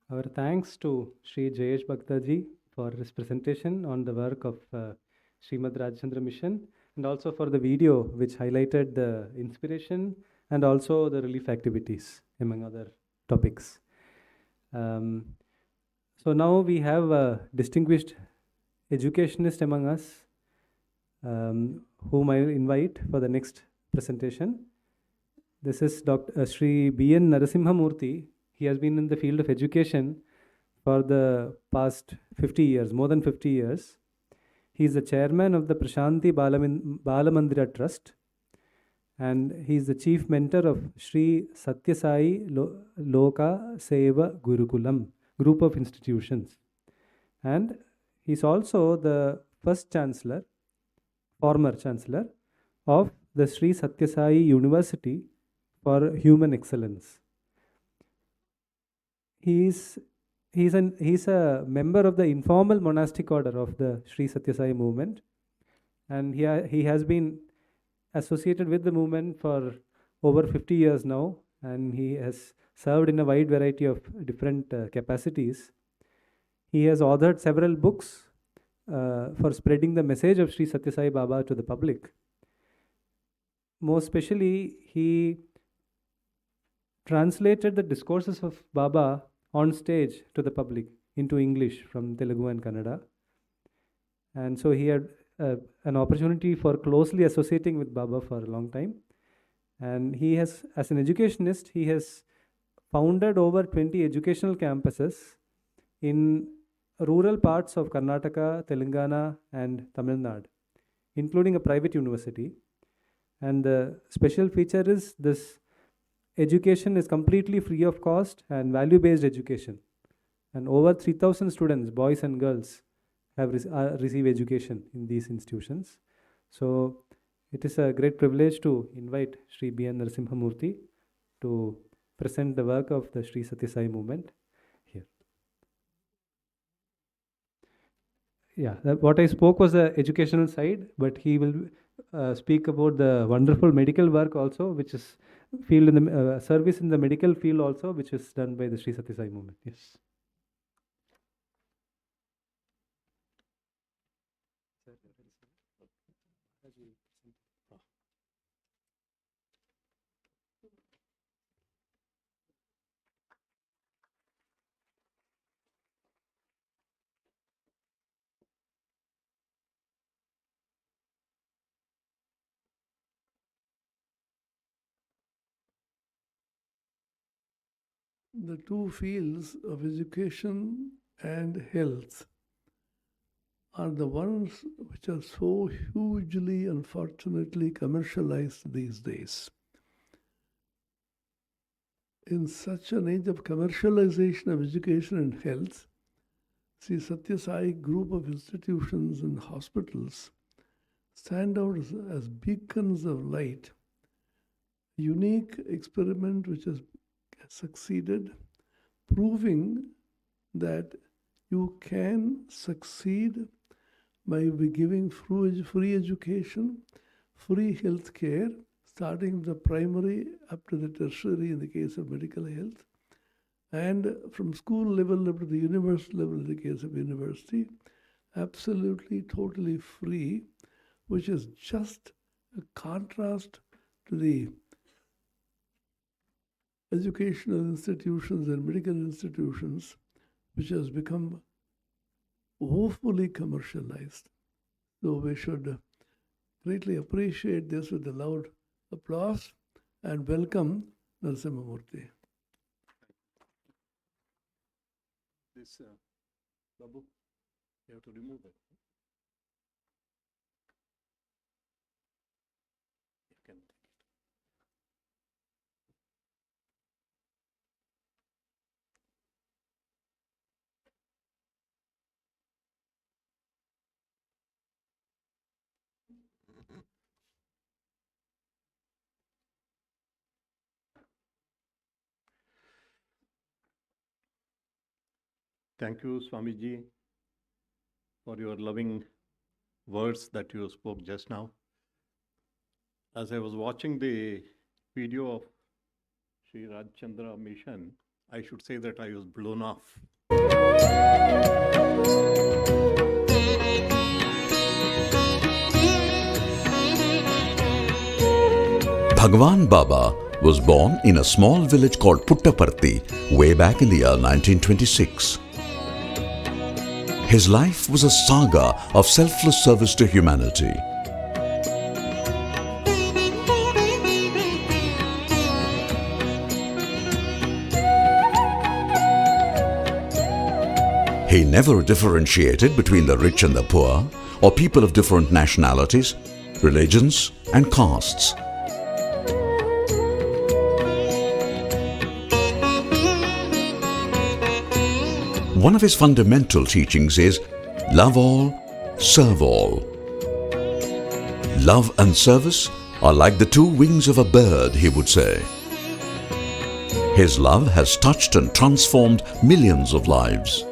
Our thanks to Sri Jayesh Bhaktaji for his presentation on the work of Srimad Rajchandra Mission, and also for the video which highlighted the inspiration and also the relief activities, among other topics. So now we have a distinguished educationist among us, whom I will invite for the next presentation. This is Dr. Sri B.N. Narasimha Murthy. He has been in the field of education for the past 50 years, more than 50 years. He is the chairman of the Prashanti Balamandira Trust, and he is the chief mentor of Sri Sathya Sai Loka Seva Gurukulam group of institutions. And he is also the first chancellor, former chancellor of the Sri Sathya Sai University for Human Excellence. He's a member of the informal monastic order of the Sri Sathya Sai movement, and he has been associated with the movement for over 50 years now, and he has served in a wide variety of different capacities. He has authored several books for spreading the message of Sri Sathya Sai Baba to the public. Most especially, he translated the discourses of Baba on stage to the public into English from Telugu and Kannada. And so he had an opportunity for closely associating with Baba for a long time. And he has, as an educationist, he has founded over 20 educational campuses in rural parts of Karnataka, Telangana, and Tamil Nadu, including a private university. And the special feature is this education is completely free of cost and value-based education. And over 3,000 students, boys and girls, have received education in these institutions. So it is a great privilege to invite Sri B.N. Narasimha Murthy to present the work of the Sri Sathya Sai movement here. Yeah, what I spoke was the educational side, but he will speak about the wonderful medical work also, which is field in the service in the medical field also, which is done by the Sri Sathya Sai movement. Yes. The two fields of education and health are the ones which are so hugely, unfortunately, commercialized these days. In such an age of commercialization of education and health, see, Sathya Sai group of institutions and hospitals stand out as beacons of light. Unique experiment which has succeeded, proving that you can succeed by giving free education, free health care, starting the primary up to the tertiary in the case of medical health, and from school level up to the university level in the case of university, absolutely, totally free, which is just a contrast to the educational institutions and medical institutions, which has become woefully commercialized. So we should greatly appreciate this with a loud applause and welcome Narasimha Murthy. This, Babu, you have to remove it. You can take it. Thank you, Swamiji, for your loving words that you spoke just now. As I was watching the video of Sri Rajchandra Mission, I should say that I was blown off. Bhagwan Baba was born in a small village called Puttaparthi way back in the year 1926. His life was a saga of selfless service to humanity. He never differentiated between the rich and the poor, or people of different nationalities, religions, and castes. One of his fundamental teachings is love all, serve all. Love and service are like the two wings of a bird, he would say. His love has touched and transformed millions of lives.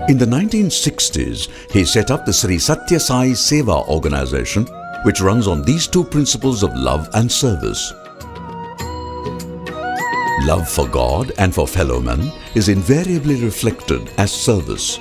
In the 1960s, he set up the Sri Sathya Sai Seva organization, which runs on these two principles of love and service. Love for God and for fellow men is invariably reflected as service.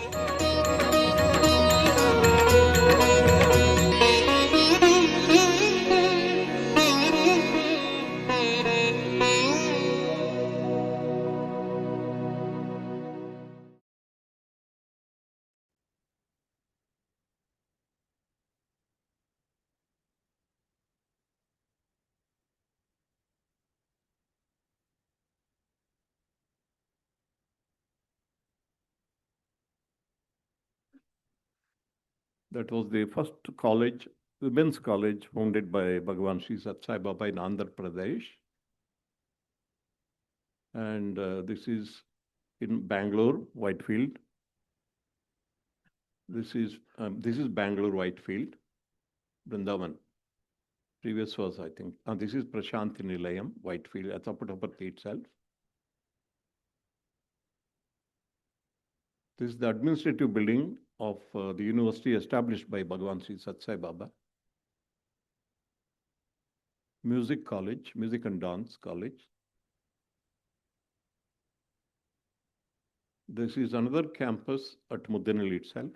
That was the first college, women's college, founded by Bhagavan Sri Sathya Sai Baba in Andhra Pradesh. And this is in Bangalore, Whitefield. This is Bangalore, Whitefield, Vrindavan. Previous was, I think, this is Prashanthi Nilayam, Whitefield, at Puttaparthi itself. This is the administrative building of the university established by Bhagavan Sri Sathya Sai Baba. Music college, music and dance college. This is another campus at Mudenali itself.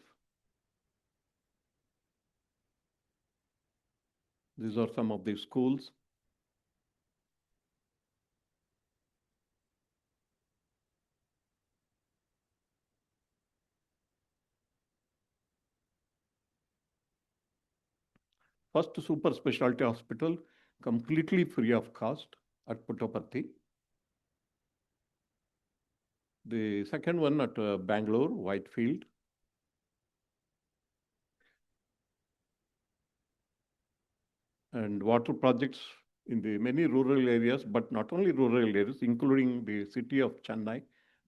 These are some of the schools. First super specialty hospital, completely free of cost at Puttaparthi. The second one at Bangalore, Whitefield. And water projects in the many rural areas, but not only rural areas, including the city of Chennai,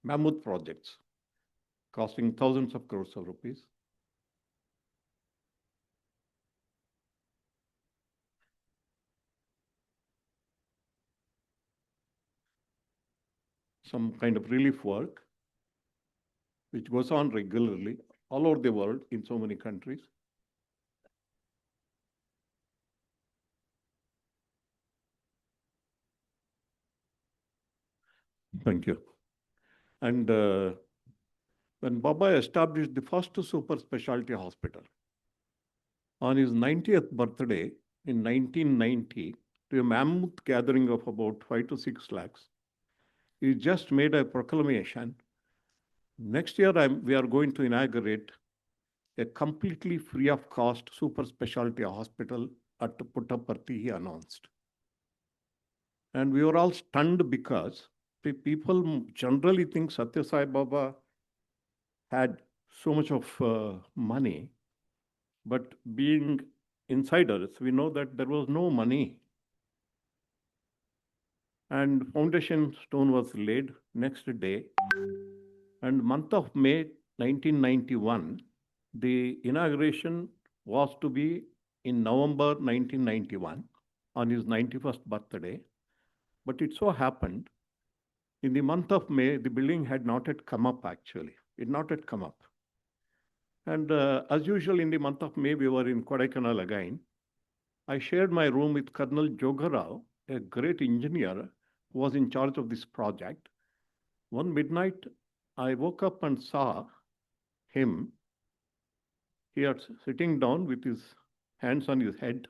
mammoth projects, costing thousands of crores of rupees. Some kind of relief work, which goes on regularly all over the world in so many countries. Thank you. And when Baba established the first super specialty hospital, on his 90th birthday in 1990, to a mammoth gathering of about 5 to 6 lakhs, he just made a proclamation. Next year, we are going to inaugurate a completely free of cost super specialty hospital at Puttaparthi, he announced. And we were all stunned because people generally think Sathya Sai Baba had so much of money, but being insiders, we know that there was no money. And foundation stone was laid next day. And month of May 1991, the inauguration was to be in November 1991 on his 91st birthday. But it so happened, in the month of May, the building had not yet come up actually. It had not yet come up. And as usual, in the month of May, we were in Kodaikanal again. I shared my room with Colonel Jogarao, a great engineer who was in charge of this project. One midnight, I woke up and saw him. He was sitting down with his hands on his head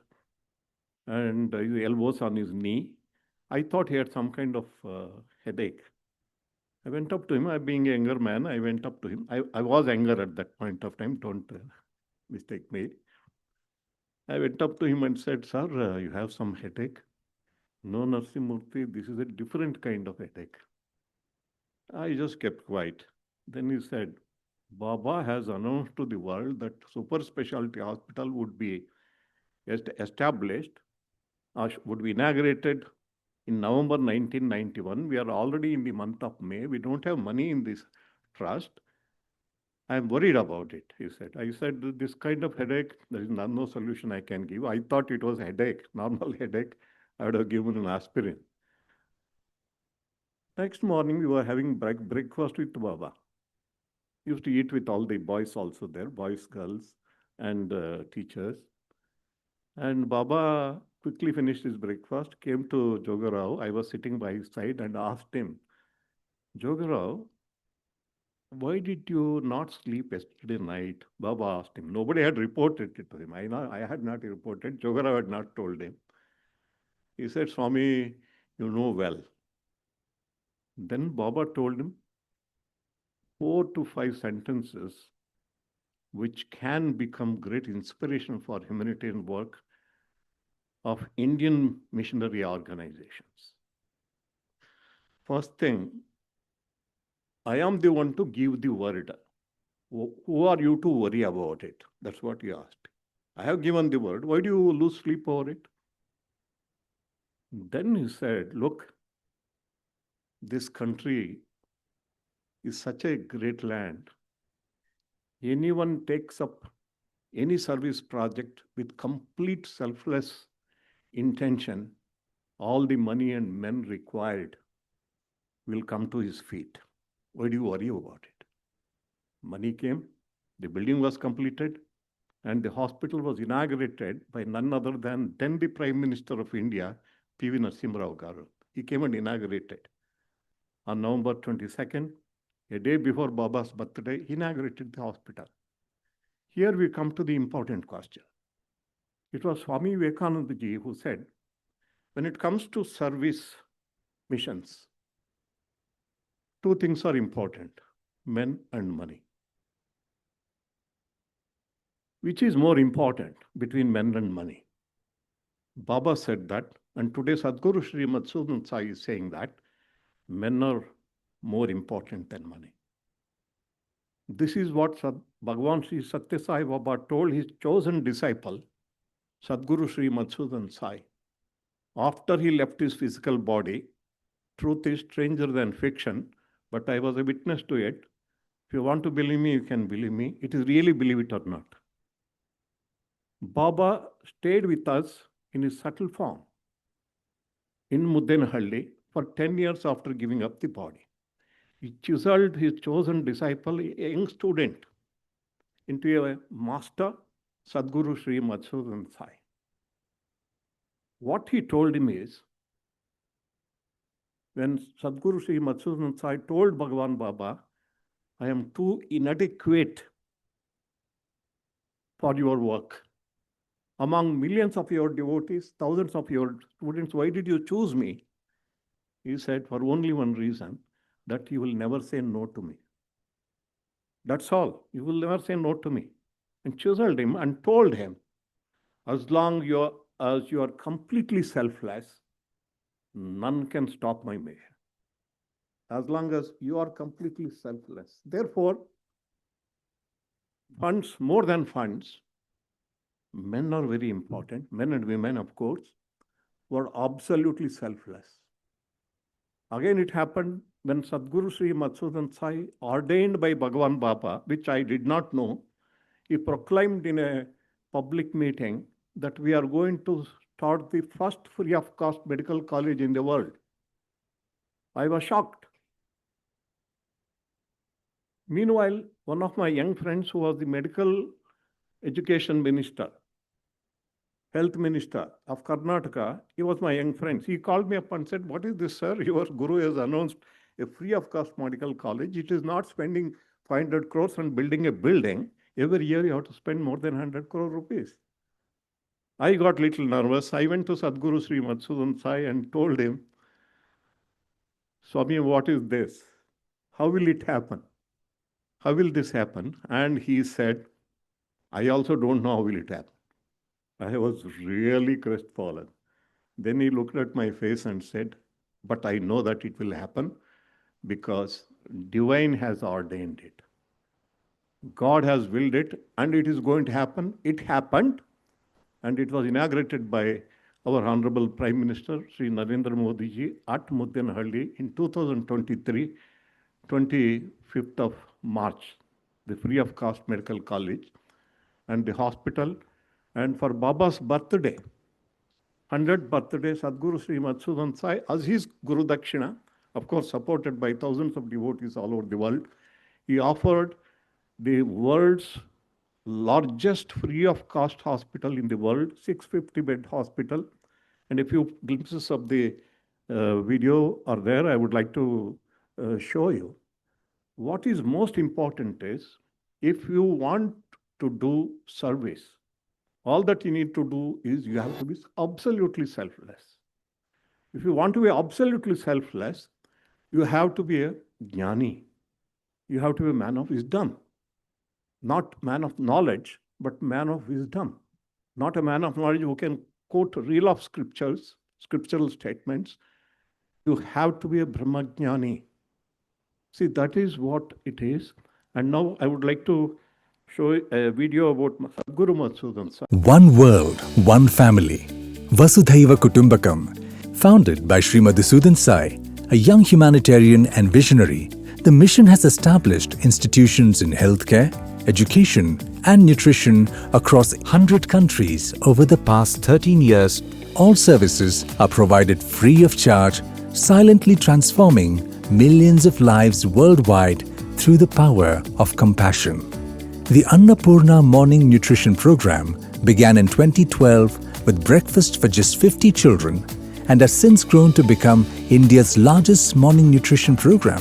and his elbows on his knee. I thought he had some kind of headache. I went up to him. I, being a younger man, I went up to him. I was younger at that point of time. Don't mistake me. I went up to him and said, "Sir, you have some headache?" "No, Narasimha Murthy, this is a different kind of headache." I just kept quiet. Then he said, "Baba has announced to the world that super specialty hospital would be established, would be inaugurated in November 1991. We are already in the month of May. We don't have money in this trust. I'm worried about it," he said. I said, "This kind of headache, there is no solution I can give." I thought it was headache, normal headache. I would have given an aspirin. Next morning, we were having breakfast with Baba. Used to eat with all the boys also there, boys, girls, and teachers. And Baba quickly finished his breakfast, came to Jogarao. I was sitting by his side and asked him, "Jogarao, why did you not sleep yesterday night?" Baba asked him. Nobody had reported it to him. I had not reported. Jogarao had not told him. He said, "Swami, you know well." Then Baba told him 4 to 5 sentences which can become great inspiration for humanitarian work of Indian missionary organizations. First thing, I am the one to give the word. Who are you to worry about it? That's what he asked. I have given the word. Why do you lose sleep over it? Then he said, "Look, this country is such a great land. Anyone takes up any service project with complete selfless intention, all the money and men required will come to his feet. Why do you worry about it?" Money came, the building was completed, and the hospital was inaugurated by none other than then the Prime Minister of India, P.V. Narasimha Rao Garu. He came and inaugurated. On November 22nd, a day before Baba's birthday, he inaugurated the hospital. Here we come to the important question. It was Swami Vivekananda ji who said, when it comes to service missions, 2 things are important, men and money. Which is more important between men and money? Baba said that, and today Sadhguru Sri Madhusudan Sai is saying that men are more important than money. This is what Bhagavan Sri Sathya Sai Baba told his chosen disciple, Sadhguru Sri Madhusudan Sai. After he left his physical body, truth is stranger than fiction, but I was a witness to it. If you want to believe me, you can believe me. It is really, believe it or not. Baba stayed with us in his subtle form in Muddenahalli for 10 years after giving up the body. He chiseled his chosen disciple, a young student, into a master, Sadhguru Sri Madhusudan Sai. What he told him is, when Sadhguru Sri Madhusudan Sai told Bhagavan Baba, "I am too inadequate for your work. Among millions of your devotees, thousands of your students, why did you choose me?" He said, "For only one reason, that you will never say no to me. That's all. You will never say no to me." And chiseled him and told him, as long as you are completely selfless, none can stop my mission. As long as you are completely selfless. Therefore, funds, more than funds, men are very important. Men and women, of course, were absolutely selfless. Again, it happened when Sadhguru Sri Madhusudan Sai, ordained by Bhagavan Baba, which I did not know, he proclaimed in a public meeting that we are going to start the first free of cost medical college in the world. I was shocked. Meanwhile, one of my young friends who was the medical education minister, health minister of Karnataka, he was my young friend. He called me up and said, "What is this, sir? Your guru has announced a free of cost medical college. It is not spending 500 crores on building a building. Every year you have to spend more than 100 crore rupees." I got little nervous. I went to Sadhguru Sri Madhusudan Sai and told him, "Swami, what is this? How will it happen? How will this happen?" And he said, "I also don't know how will it happen." I was really crestfallen. Then he looked at my face and said, "But I know that it will happen because divine has ordained it. God has willed it and it is going to happen." It happened, and it was inaugurated by our Honorable Prime Minister, Sri Narendra Modi ji, at Muddenahalli in 2023, 25th of March, the free of cost medical college and the hospital. And for Baba's birthday, 100th birthday, Sadhguru Sri Madhusudan Sai, as his Guru Dakshina, of course supported by thousands of devotees all over the world, he offered the world's largest free of cost hospital in the world, 650-bed hospital. And a few glimpses of the video are there. I would like to show you. What is most important is, if you want to do service, all that you need to do is you have to be absolutely selfless. If you want to be absolutely selfless, you have to be a jnani. You have to be a man of wisdom. Not man of knowledge, but man of wisdom. Not a man of knowledge who can quote reel of scriptures, scriptural statements. You have to be a Brahmajnani. See, that is what it is. And now I would like to show a video about Sadhguru Madhusudan Sai. One world, one family. Vasudhaiva Kutumbakam. Founded by Sri Madhusudan Sai, a young humanitarian and visionary, the mission has established institutions in healthcare, education and nutrition across 100 countries over the past 13 years. All services are provided free of charge, silently transforming millions of lives worldwide through the power of compassion. The Annapurna Morning Nutrition Program began in 2012 with breakfast for just 50 children and has since grown to become India's largest morning nutrition program.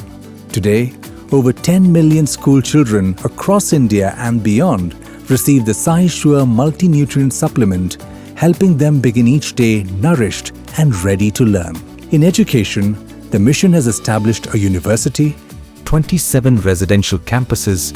Today, over 10 million school children across India and beyond receive the Sai Sure multi-nutrient supplement, helping them begin each day nourished and ready to learn. In education, the mission has established a university, 27 residential campuses,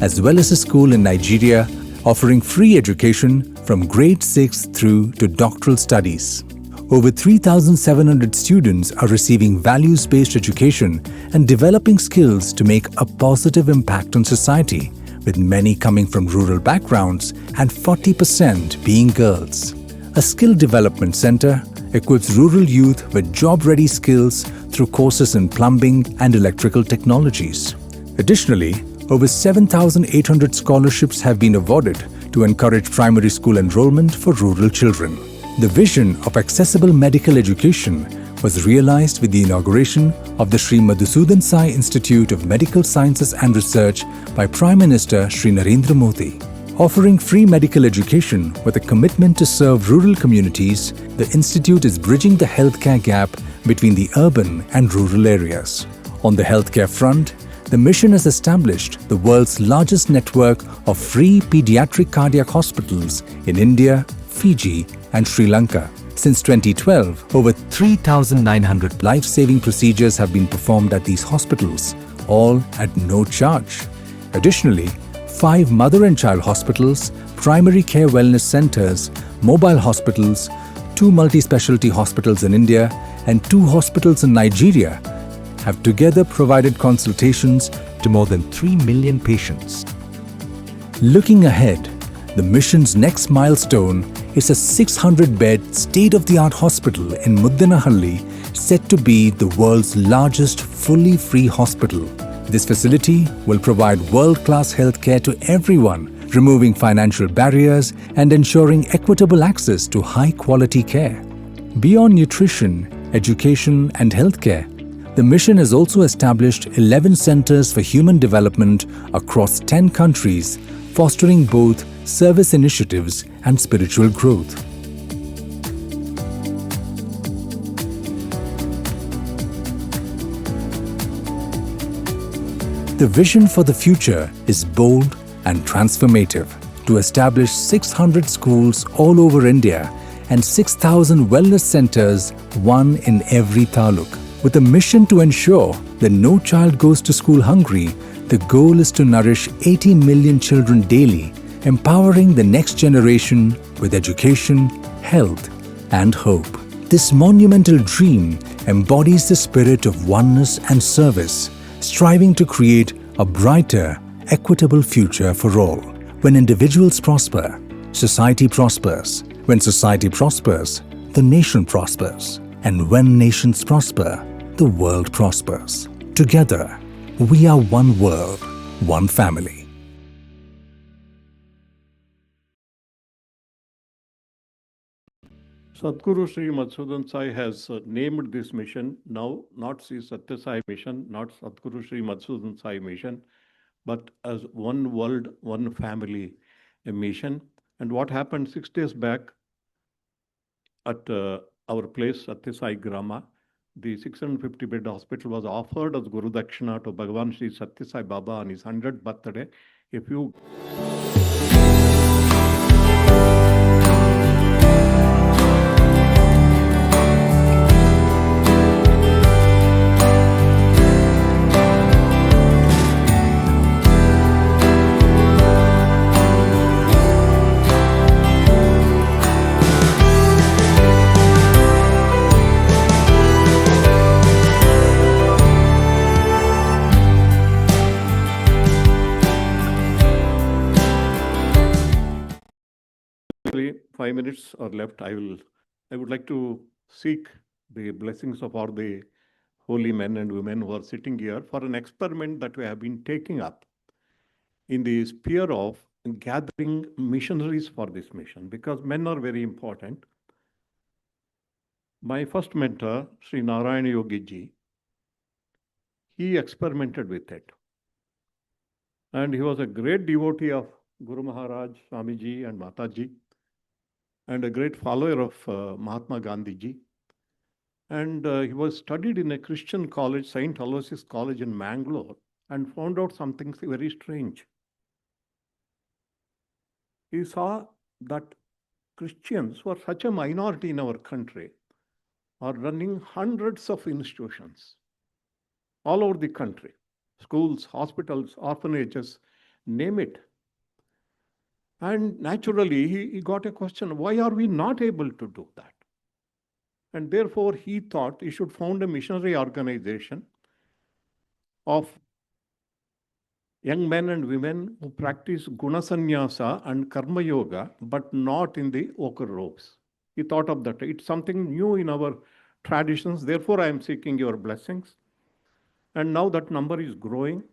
as well as a school in Nigeria offering free education from grade 6 through to doctoral studies. Over 3,700 students are receiving values-based education and developing skills to make a positive impact on society, with many coming from rural backgrounds and 40% being girls. A skill development center equips rural youth with job-ready skills through courses in plumbing and electrical technologies. Additionally, over 7,800 scholarships have been awarded to encourage primary school enrollment for rural children. The vision of accessible medical education was realized with the inauguration of the Sri Madhusudan Sai Institute of Medical Sciences and Research by Prime Minister Sri Narendra Modi. Offering free medical education with a commitment to serve rural communities, the institute is bridging the healthcare gap between the urban and rural areas. On the healthcare front, the mission has established the world's largest network of free pediatric cardiac hospitals in India, Fiji, and Sri Lanka. Since 2012, over 3,900 life-saving procedures have been performed at these hospitals, all at no charge. Additionally, 5 mother and child hospitals, primary care wellness centers, mobile hospitals, 2 multi-specialty hospitals in India, and 2 hospitals in Nigeria have together provided consultations to more than 3 million patients. Looking ahead, the mission's next milestone is a 600-bed state-of-the-art hospital in Muddenahalli, set to be the world's largest fully free hospital. This facility will provide world-class healthcare to everyone, removing financial barriers and ensuring equitable access to high-quality care. Beyond nutrition, education and healthcare, The mission has also established 11 centers for human development across 10 countries, fostering both service initiatives and spiritual growth. The vision for the future is bold and transformative: to establish 600 schools all over India and 6,000 wellness centers, one in every taluk. With a mission to ensure that no child goes to school hungry, the goal is to nourish 80 million children daily, empowering the next generation with education, health, and hope. This monumental dream embodies the spirit of oneness and service, striving to create a brighter, equitable future for all. When individuals prosper, society prospers. When society prospers, the nation prospers. And when nations prosper, the world prospers. Together, we are one world, one family. Sadhguru Sri Madhusudan Sai has named this mission now not Sri Sathya Sai Mission, not Sadhguru Sri Madhusudan Sai Mission, but as one world, one family mission. And what happened 6 days back at our place, Sathya Sai Grama, the 650-bed hospital was offered as Guru Dakshina to Bhagavan Sri Sathya Sai Baba on his 100th birthday. If you Actually, 5 minutes are left. I would like to seek the blessings of all the holy men and women who are sitting here for an experiment that we have been taking up in the sphere of gathering missionaries for this mission, because men are very important. My first mentor, Sri Narayana Yogi Ji, he experimented with it. And he was a great devotee of Guru Maharaj, Swamiji and Mataji, and a great follower of Mahatma Gandhi Ji. And he was studied in a Christian college, St. Aloysius College in Mangalore, and found out something very strange. He saw that Christians, who are such a minority in our country, are running hundreds of institutions all over the country. Schools, hospitals, orphanages, name it. And naturally, he got a question, why are we not able to do that? And therefore, he thought he should found a missionary organization of young men and women who practice guna sannyasa and karma yoga, but not in the ochre robes. He thought of that. It's something new in our traditions. Therefore, I am seeking your blessings. And now that number is growing.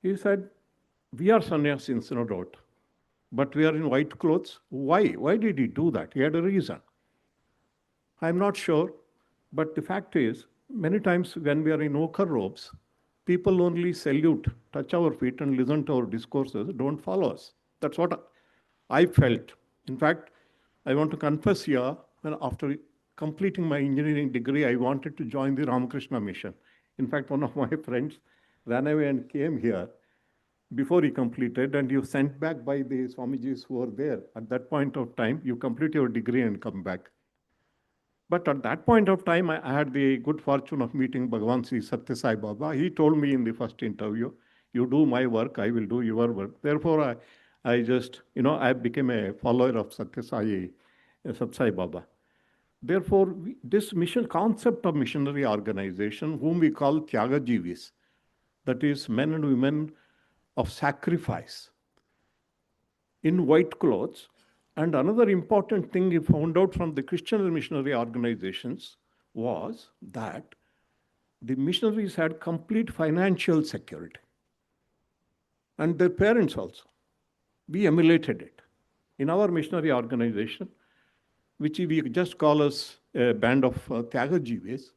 He said, we are sannyasis, no doubt, but we are in white clothes. Why? Why did he do that? He had a reason. I'm not sure, but the fact is, many times when we are in ochre robes, people only salute, touch our feet and listen to our discourses, don't follow us. That's what I felt. In fact, I want to confess here, when after completing my engineering degree, I wanted to join the Ramakrishna mission. In fact, one of my friends ran away and came here before he completed, and you sent back by the Swamijis who were there. At that point of time, you complete your degree and come back. But at that point of time, I had the good fortune of meeting Bhagavan Sri Sathya Sai Baba. He told me in the first interview, you do my work, I will do your work. Therefore, I just, I became a follower of Sathya Sai Baba. Therefore, this mission concept of missionary organization, whom we call Tyagajivis, that is men and women of sacrifice in white clothes. And another important thing we found out from the Christian missionary organizations was that the missionaries had complete financial security. And their parents also. We emulated it. In our missionary organization, which we just call as a band of Tyagajivis,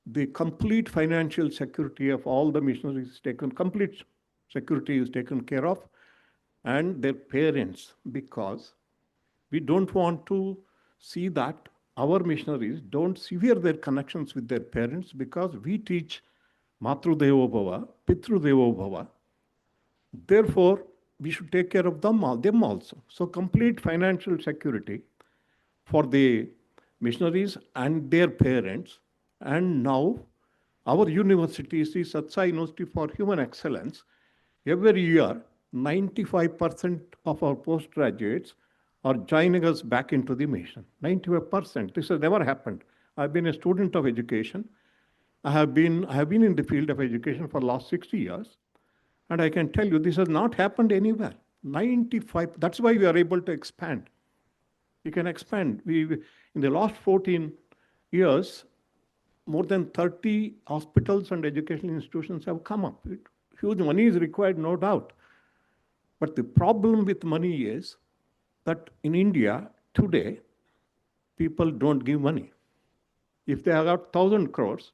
the complete financial security of all the missionaries is taken, complete security is taken care of, and their parents, because we don't want to see that our missionaries don't sever their connections with their parents, because we teach Matru Devo Bhava, Pitru Devo Bhava. Therefore, we should take care of them also. So complete financial security for the missionaries and their parents. And now our university, Sri Sathya Sai University for Human Excellence, every year 95% of our postgraduates are joining us back into the mission. 95%. This has never happened. I've been a student of education. I have been in the field of education for the last 60 years. And I can tell you, this has not happened anywhere. 95, that's why we are able to expand. We can expand. In the last 14 years, more than 30 hospitals and educational institutions have come up. Huge money is required, no doubt. But the problem with money is that in India today, people don't give money. If they have got 1,000 crores,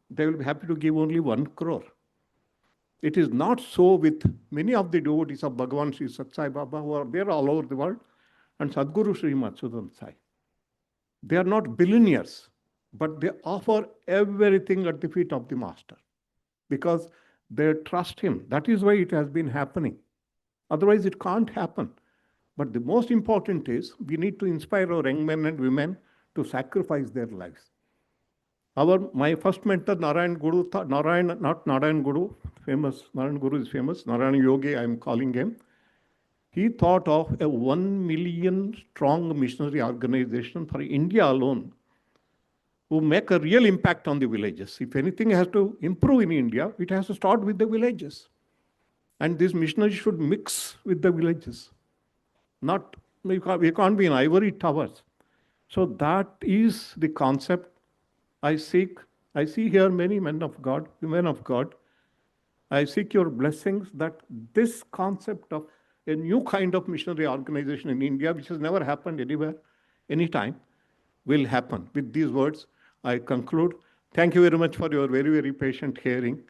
they will be happy to give only 1 crore. It is not so with many of the devotees of Bhagavan Sri Sathya Sai Baba who are there all over the world, and Sadhguru Sri Matsudan Sai. They are not billionaires, but they offer everything at the feet of the Master because they trust him. That is why it has been happening. Otherwise, it can't happen. But the most important is we need to inspire our young men and women to sacrifice their lives. My first mentor, Narayan Guru, not Narayan Guru, famous, Narayan Guru is famous, Narayan Yogi, I am calling him. He thought of a 1 million strong missionary organization for India alone, who make a real impact on the villages. If anything has to improve in India, it has to start with the villages. And these missionaries should mix with the villages. We can't be in ivory towers. So that is the concept I seek. I see here many men of God, women of God. I seek your blessings that this concept of a new kind of missionary organization in India, which has never happened anywhere, anytime, will happen. With these words, I conclude. Thank you very much for your very, very patient hearing.